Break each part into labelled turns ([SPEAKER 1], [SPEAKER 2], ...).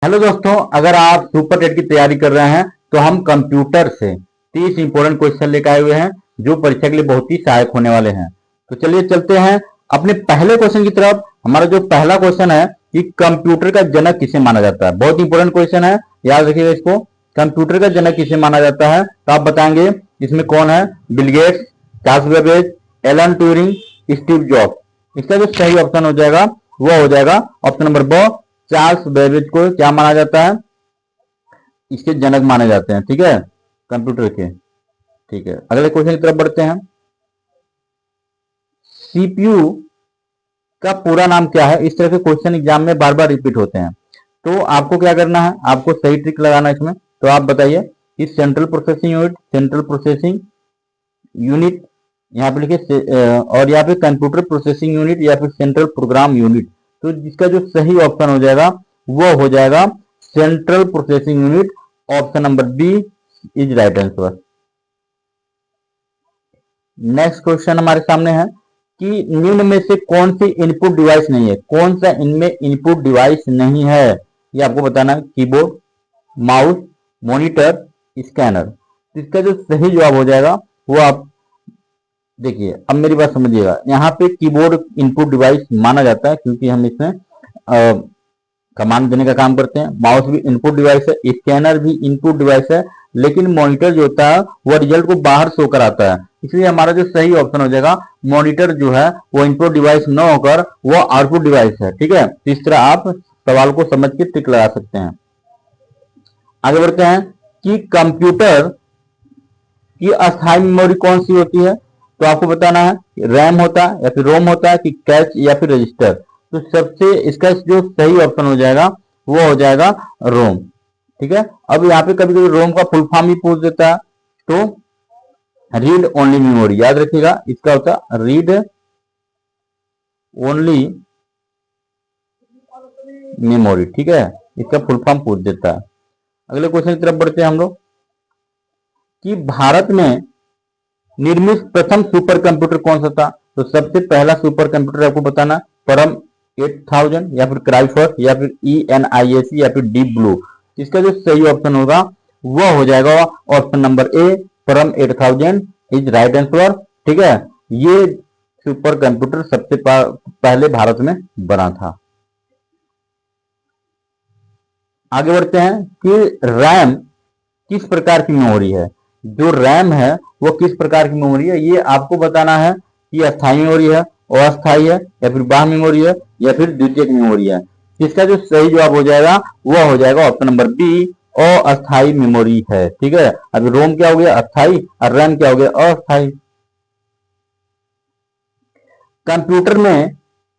[SPEAKER 1] Hello दोस्तों, अगर आप सुपर टेट की तैयारी कर रहे हैं तो हम कंप्यूटर से 30 इंपॉर्टेंट क्वेश्चन लेकर आए हुए हैं जो परीक्षा के लिए बहुत ही सहायक होने वाले हैं। तो चलिए चलते हैं अपने पहले क्वेश्चन की तरफ। हमारा जो पहला क्वेश्चन है कि कंप्यूटर का जनक किसे माना जाता है। बहुत इंपॉर्टेंट क्वेश्चन है, याद रखिएगा इसको। कंप्यूटर का जनक किसे माना जाता है तो आप बताएंगे इसमें कौन है। Bill Gates, Charles Babbage, Alan Turing, Steve jobs. इसका जो सही ऑप्शन हो जाएगा वो हो जाएगा ऑप्शन नंबर ब। चार्ल्स बेबेज को क्या माना जाता है, इसके जनक माने जाते हैं। ठीक है, कंप्यूटर के। ठीक है, अगले क्वेश्चन की तरफ बढ़ते हैं। सीपीयू का पूरा नाम क्या है। इस तरह के क्वेश्चन एग्जाम में बार बार रिपीट होते हैं, तो आपको क्या करना है, आपको सही ट्रिक लगाना है इसमें। तो आप बताइए इस central processing unit, central processing unit यहाँ पे लिखे और यहाँ पे कंप्यूटर प्रोसेसिंग यूनिट या फिर सेंट्रल प्रोग्राम यूनिट। तो जिसका जो सही ऑप्शन हो जाएगा वो हो जाएगा central processing unit. Option number B is right answer. Next question हमारे सामने है कि निम्न में से कौन सी इनपुट डिवाइस नहीं है। कौन सा इनमें इनपुट डिवाइस नहीं है, ये आपको बताना है। Keyboard, mouse, monitor, scanner. इसका जो सही जवाब हो जाएगा वो आप देखिए। अब मेरी बात समझिएगा, यहाँ पे कीबोर्ड इनपुट डिवाइस माना जाता है क्योंकि हम इसमें कमांड देने का काम करते हैं। माउस भी इनपुट डिवाइस है, स्कैनर भी इनपुट डिवाइस है, लेकिन मॉनिटर जो होता है वो रिजल्ट को बाहर शो कराता है। इसलिए हमारा जो सही ऑप्शन हो जाएगा मॉनिटर जो है वो इनपुट डिवाइस न होकर वो आउटपुट डिवाइस है। ठीक है, तो इस तरह आप सवाल को समझ के टिक लगा सकते हैं। आगे बढ़ते हैं कि कंप्यूटर की अस्थायी मेमोरी कौन सी होती है। तो आपको बताना है रैम होता है या फिर रोम होता है कि कैच या फिर रजिस्टर। तो सबसे इसका जो सही ऑप्शन हो जाएगा वो हो जाएगा रोम। ठीक है, अब यहाँ पे कभी कभी रोम का फुल फॉर्म ही पूछ देता है, तो रीड ओनली मेमोरी याद रखिएगा। इसका होता है रीड ओनली मेमोरी। ठीक है, इसका फुल फॉर्म पूछ देता है। अगले क्वेश्चन की तरफ बढ़ते हैं हम लोग कि भारत में निर्मित प्रथम सुपर कंप्यूटर कौन सा था। तो सबसे पहला सुपर कंप्यूटर आपको बताना परम 8000 या फिर क्राइफर या फिर ENIAC या फिर डीप ब्लू। इसका जो सही ऑप्शन होगा वो हो जाएगा ऑप्शन नंबर ए, परम 8000 इज राइट आंसर। ठीक है, ये सुपर कंप्यूटर सबसे पहले भारत में बना था। आगे बढ़ते हैं कि रैम किस प्रकार की मेमोरी है। जो रैम है वो किस प्रकार की मेमोरी है, ये आपको बताना है कि अस्थायी मेमोरी है, अस्थायी है या फिर बाह्य मेमोरी है या फिर द्वितीयक मेमोरी है। इसका जो सही जवाब हो जाएगा वो हो जाएगा ऑप्शन नंबर बी, अस्थायी मेमोरी है। ठीक है, अभी रोम क्या हो गया अस्थायी और रैम क्या हो गया अस्थायी।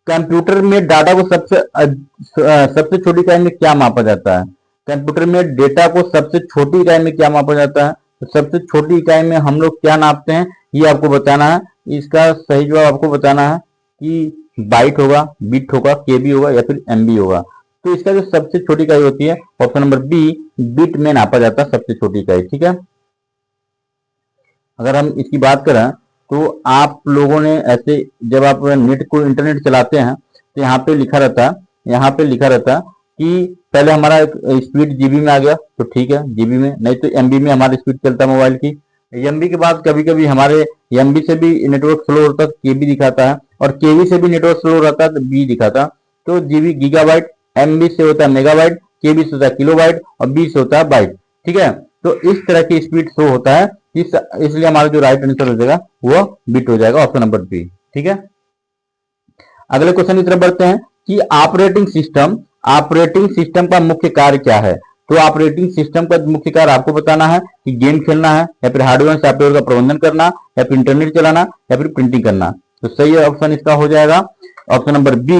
[SPEAKER 1] कंप्यूटर में डाटा को सबसे छोटी इकाई में क्या मापा जाता है। कंप्यूटर में डेटा को सबसे छोटी इकाई में क्या मापा जाता है। तो सबसे छोटी इकाई में हम लोग क्या नापते हैं ये आपको बताना है। इसका सही जवाब आपको बताना है कि बाइट होगा, बिट होगा, केबी होगा या फिर एमबी होगा। तो इसका जो सबसे छोटी इकाई होती है ऑप्शन नंबर बी, बिट में नापा जाता है सबसे छोटी इकाई। ठीक है, अगर हम इसकी बात करें तो आप लोगों ने ऐसे जब आप नेट को इंटरनेट चलाते हैं तो यहाँ पे लिखा रहता है, कि पहले हमारा स्पीड जीबी में आ गया तो ठीक है जीबी में, नहीं तो एमबी में हमारा स्पीड चलता है मोबाइल की। एमबी के बाद कभी कभी हमारे एमबी से भी नेटवर्क स्लो होता है केबी दिखाता है, और केबी से भी नेटवर्क स्लो रहता है तो बी दिखाता है। तो जीबी गीगाबाइट, एमबी से होता है मेगाबाइट, केबी से होता है किलोबाइट और बी से होता है बाइट। ठीक है, तो इस तरह की स्पीड शो होता है, इसलिए हमारा जो राइट आंसर हो जाएगा वो बिट हो जाएगा ऑप्शन नंबर बी। ठीक है, अगले क्वेश्चन की तरफ बढ़ते हैं कि ऑपरेटिंग सिस्टम का मुख्य कार्य क्या है। तो ऑपरेटिंग सिस्टम का मुख्य कार्य आपको बताना है कि गेम खेलना है या फिर हार्डवेयर सॉफ्टवेयर का प्रबंधन करना या फिर इंटरनेट चलाना या फिर प्रिंटिंग करना। तो सही ऑप्शन इसका हो जाएगा ऑप्शन नंबर बी,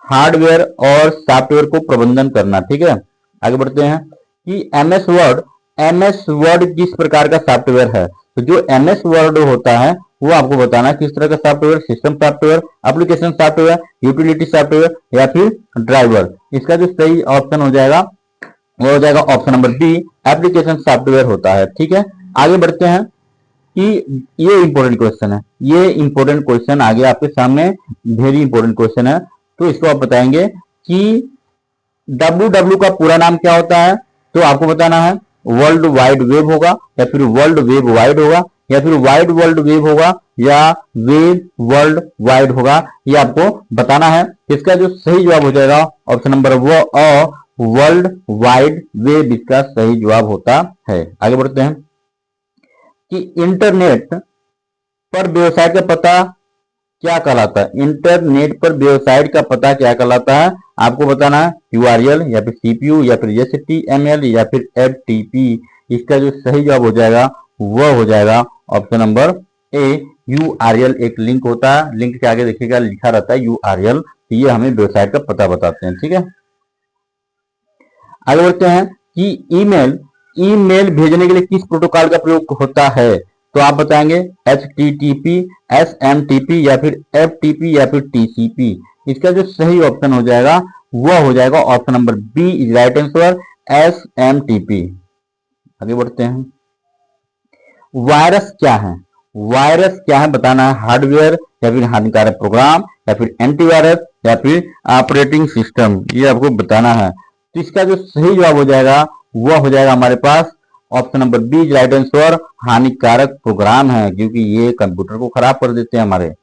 [SPEAKER 1] हार्डवेयर और सॉफ्टवेयर को प्रबंधन करना। ठीक है, आगे बढ़ते हैं कि एमएस वर्ड किस प्रकार का सॉफ्टवेयर है। तो जो एमएस वर्ड होता है वो आपको बताना है किस तरह का software, system software, application software, utility software या फिर ड्राइवर। इसका जो सही ऑप्शन हो जाएगा वो हो जाएगा option number B, application software होता है। ठीक है, आगे बढ़ते हैं कि ये इंपॉर्टेंट क्वेश्चन है, ये इंपॉर्टेंट क्वेश्चन आगे आपके सामने वेरी इंपॉर्टेंट क्वेश्चन है। तो इसको आप बताएंगे कि www का पूरा नाम क्या होता है, तो आपको बताना है वर्ल्ड वाइड वेब होगा, या फिर वर्ल्ड वेब वाइड होगा, या फिर वाइड वर्ल्ड वेब होगा, या वेब वर्ल्ड वाइड होगा, ये आपको बताना है। इसका जो सही जवाब हो जाएगा ऑप्शन नंबर वो वर्ल्ड वाइड वेब इसका सही जवाब होता है। आगे बढ़ते हैं कि इंटरनेट पर वेबसाइट का पता क्या कहलाता है। इंटरनेट पर वेबसाइट का पता क्या कहलाता है, आपको बताना है यूआरएल या फिर सीपीयू या फिर एचटीएमएल या फिर एफटीपी। इसका जो सही जवाब हो जाएगा वह हो जाएगा ऑप्शन नंबर ए यूआरएल। एक लिंक होता है, लिंक के आगे देखिएगा लिखा रहता है यूआरएल, ये हमें वेबसाइट का पता बताते हैं। ठीक है, आगे बढ़ते हैं कि ईमेल ईमेल भेजने के लिए किस प्रोटोकॉल का प्रयोग होता है, तो आप बताएंगे HTTP, SMTP या फिर FTP या फिर TCP। इसका जो सही ऑप्शन हो जाएगा वह हो जाएगा option number B is right answer, SMTP। आगे बढ़ते हैं, वायरस क्या है। वायरस क्या है बताना है, हार्डवेयर या फिर हानिकारक प्रोग्राम या फिर एंटीवायरस या फिर ऑपरेटिंग सिस्टम, ये आपको बताना है। तो इसका जो सही जवाब हो जाएगा वह हो जाएगा हमारे पास option number B is right answer, हानिकारक प्रोग्राम है, क्योंकि ये कंप्यूटर को खराब कर देते हैं हमारे।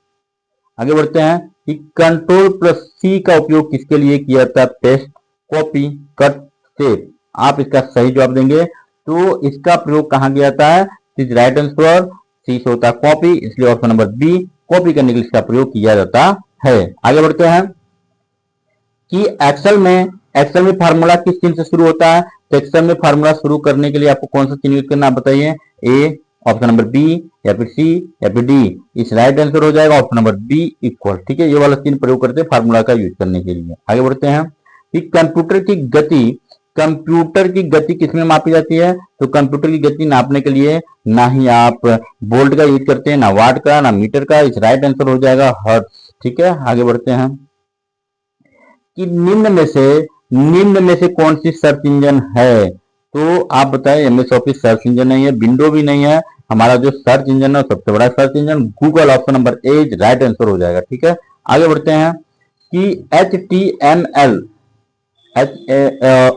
[SPEAKER 1] आगे बढ़ते हैं कि कंट्रोल प्लस सी का उपयोग किसके लिए किया जाता है, पेस्ट, कॉपी, कट, सेव। आप इसका सही जवाब देंगे तो इसका प्रयोग कहां किया जाता है, इज राइट आंसर सी से होता है कॉपी, इसलिए ऑप्शन नंबर बी कॉपी करने के लिए इसका प्रयोग किया जाता है। आगे बढ़ते हैं कि एक्सेल में फार्मूला किस चिन्ह से शुरू होता है, तो एक्सेल में फार्मूला शुरू करने के लिए आपको कौन सा चिन्ह यूज करना है बताइए, ए ऑप्शन नंबर बी या फिर सी या फिर डी। इस राइट आंसर हो जाएगा ऑप्शन नंबर बी इक्वल। ठीक है, ये वाला चिन्ह प्रयोग करते हैं फार्मूला का यूज करने के लिए। आगे बढ़ते हैं कि कंप्यूटर की गति किसमें मापी जाती है, तो कंप्यूटर की गति नापने के लिए ना ही आप वोल्ट का यूज करते हैं, ना वाट का, ना मीटर का। इस राइट आंसर हो जाएगा हर्ट्ज। ठीक है, आगे बढ़ते हैं कि निम्न में से कौन सी सर्च इंजन है, तो आप बताएं एमएस ऑफिस सर्च इंजन नहीं है, विंडो भी नहीं है, हमारा जो सर्च इंजन है सबसे बड़ा search engine Google, option number ए राइट आंसर हो जाएगा। ठीक है, आगे बढ़ते हैं कि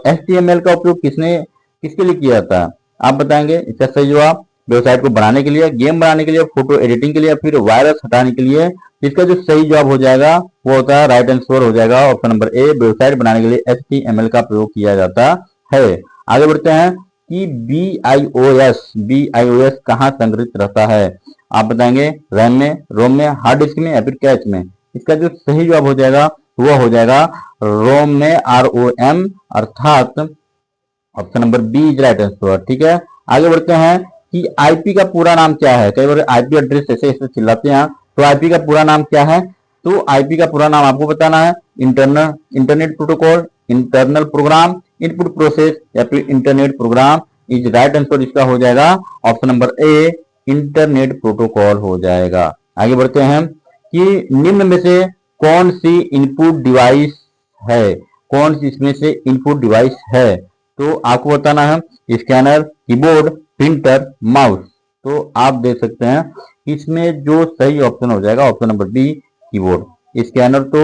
[SPEAKER 1] HTML का उपयोग किसके लिए किया जाता है, आप बताएंगे इसका सही जवाब, वेबसाइट को बनाने के लिए, गेम बनाने के लिए, फोटो एडिटिंग के लिए, फिर वायरस हटाने के लिए। इसका जो सही जवाब हो जाएगा वो होता है राइट आंसर हो जाएगा ऑप्शन नंबर ए, वेबसाइट बनाने के लिए HTML का प्रयोग किया जाता है। आगे बढ़ते हैं कि BIOS कहाँ संग्रहित रहता है, आप बताएंगे रैम में, रोम में, हार्ड डिस्क में या फिर कैच में। इसका जो सही जवाब हो जाएगा वो हो जाएगा रोम में, ROM, अर्थात option number B is right answer. ठीक है, आगे बढ़ते हैं कि आईपी का पूरा नाम क्या है, कई बार आईपी एड्रेस ऐसे ऐसे चिल्लाते हैं, तो आईपी का पूरा नाम क्या है, तो आईपी का पूरा नाम आपको बताना है internet protocol, internal program, input process या फिर internet program. Is right answer इसका हो जाएगा option number A, internet protocol हो जाएगा। आगे बढ़ते हैं कि निम्न में से कौन सी इनपुट डिवाइस है, कौन सी इसमें से इनपुट डिवाइस है, तो आपको बताना है स्कैनर, कीबोर्ड, प्रिंटर, माउस। तो आप देख सकते हैं इसमें जो सही ऑप्शन हो जाएगा option number B keyboard. Scanner तो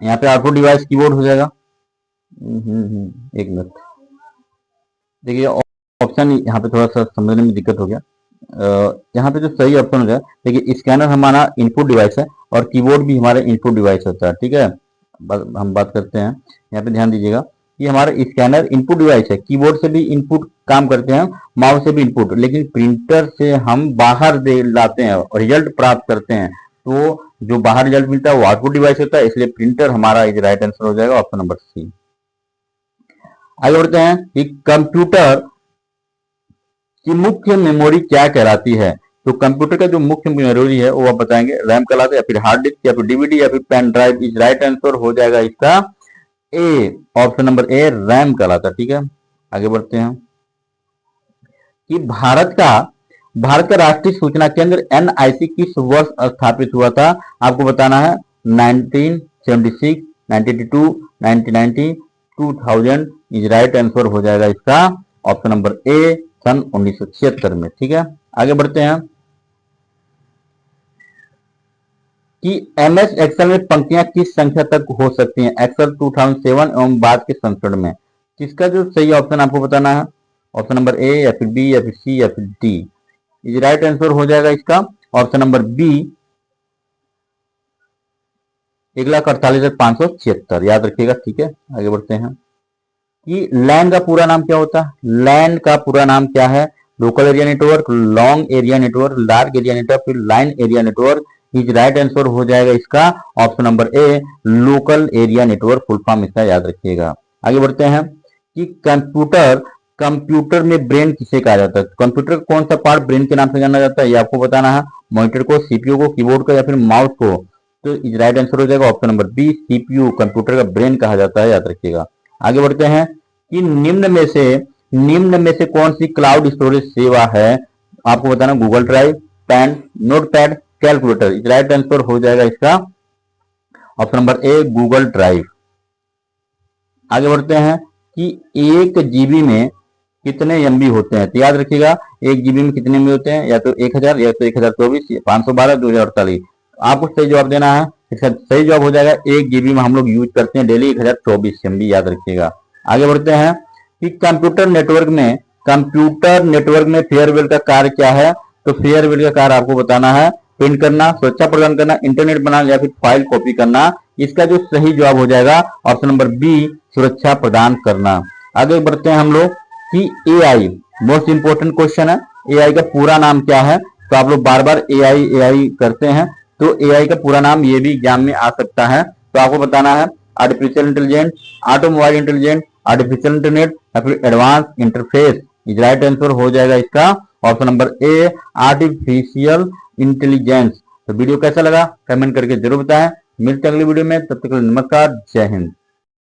[SPEAKER 1] यहाँ पे आउटपुट डिवाइस कीबोर्ड हो जाएगा। एक मिनट देखिए, ऑप्शन यहाँ पे थोड़ा सा समझने में दिक्कत हो गया। यहाँ पे जो सही ऑप्शन हो जाए, देखिए स्कैनर हमारा इनपुट डिवाइस है और कीबोर्ड भी हमारा इनपुट डिवाइस होता है। ठीक है, हम बात करते हैं, यहाँ पे ध्यान दीजिएगा कि हमारा स्कैनर इनपुट डिवाइस है, कीबोर्ड से भी इनपुट काम करते हैं, माउस से भी इनपुट, लेकिन प्रिंटर से हम बाहर दे लाते हैं और रिजल्ट प्राप्त करते हैं, तो जो बाहर रिजल्ट मिलता है वो आउटपुट डिवाइस होता है, इसलिए प्रिंटर हमारा इज राइट आंसर हो जाएगा ऑप्शन नंबर सी। आगे बढ़ते हैं कि कंप्यूटर की मुख्य मेमोरी क्या कहलाती है, तो कंप्यूटर का जो मुख्य मेमोरी है वो आप बताएंगे रैम कहलाता है या फिर हार्ड डिस्क या फिर डीवीडी या फिर pen drive. Is right answer हो जाएगा इसका A, option number A RAM कहलाता है। ठीक है, आगे बढ़ते हैं कि भारत का राष्ट्रीय सूचना केंद्र NIC किस वर्ष स्थापित हुआ था, आपको बताना है 1976, 1982, 1990, 2000। इज राइट आंसर हो जाएगा इसका ऑप्शन नंबर ए सन 1976 में। ठीक है, आगे बढ़ते हैं कि MS एक्सेल में पंक्तियां किस संख्या तक हो सकती हैं एक्सेल 2007 एवं बाद के संस्करण में। किसका जो सही ऑप्शन आपको बताना है, ऑप्शन नंबर ए या फिर बी या फिर सी या फिर डी। इज राइट आंसर हो जाएगा इसका ऑप्शन नंबर बी 1,48,576, याद रखिएगा। ठीक है, आगे बढ़ते हैं कि लैन का पूरा नाम क्या होता है। लैन का पूरा नाम क्या है, local area network, long area network, large area network, फिर line area network. Is right answer हो जाएगा इसका option number A local area network, full form इसका याद रखिएगा। आगे बढ़ते हैं कि कंप्यूटर में ब्रेन किसे कहा जाता है। कंप्यूटर कौन सा पार्ट ब्रेन के नाम से जाना जाता है, ये आपको बताना है। मॉनिटर को, सीपीयू को, कीबोर्ड को या फिर माउस को। तो इज राइट आंसर हो जाएगा option number B CPU, computer का ब्रेन कहा जाता है, याद रखिएगा। आगे बढ़ते हैं कि निम्न में से कौन सी क्लाउड स्टोरेज सेवा है, आपको बताना Google drive, pen, notepad, calculator. Is right answer हो जाएगा इसका option number A Google drive. आगे बढ़ते हैं कि 1 जीबी में कितने एमबी होते हैं, तो याद रखिएगा 1 जीबी में कितने एमबी होते हैं, या तो 1000 या तो 1024, 512, 2048। आपको सही जवाब देना है। इसका सही जवाब हो जाएगा 1 जीबी में हम लोग यूज करते हैं डेली 1024 एमबी, याद रखिएगा। आगे बढ़ते हैं कि कंप्यूटर नेटवर्क में फेयरवेल का कार्य क्या है। तो फेयरवेल का कार्य आपको बताना है प्रिंट करना, सुरक्षा प्रदान करना, इंटरनेट बनाना या फिर फाइल कॉपी करना। इसका जो सही जवाब हो जाएगा ऑप्शन नंबर बी सुरक्षा प्रदान करना। आगे बढ़ते हैं हम लोग कि एआई मोस्ट इंपोर्टेंट क्वेश्चन है, एआई का पूरा नाम क्या है। तो आप लोग बार बार एआई करते हैं, तो एआई का पूरा नाम ये भी एग्जाम में आ सकता है। तो आपको बताना है artificial intelligence, automobile intelligence, artificial internet या फिर advance interface. Is right answer हो जाएगा इसका ऑप्शन नंबर ए आर्टिफिशियल इंटेलिजेंस। तो वीडियो कैसा लगा कमेंट करके जरूर बताएं। मिलते हैं अगली वीडियो में, तब तक के लिए नमस्कार, जय हिंद।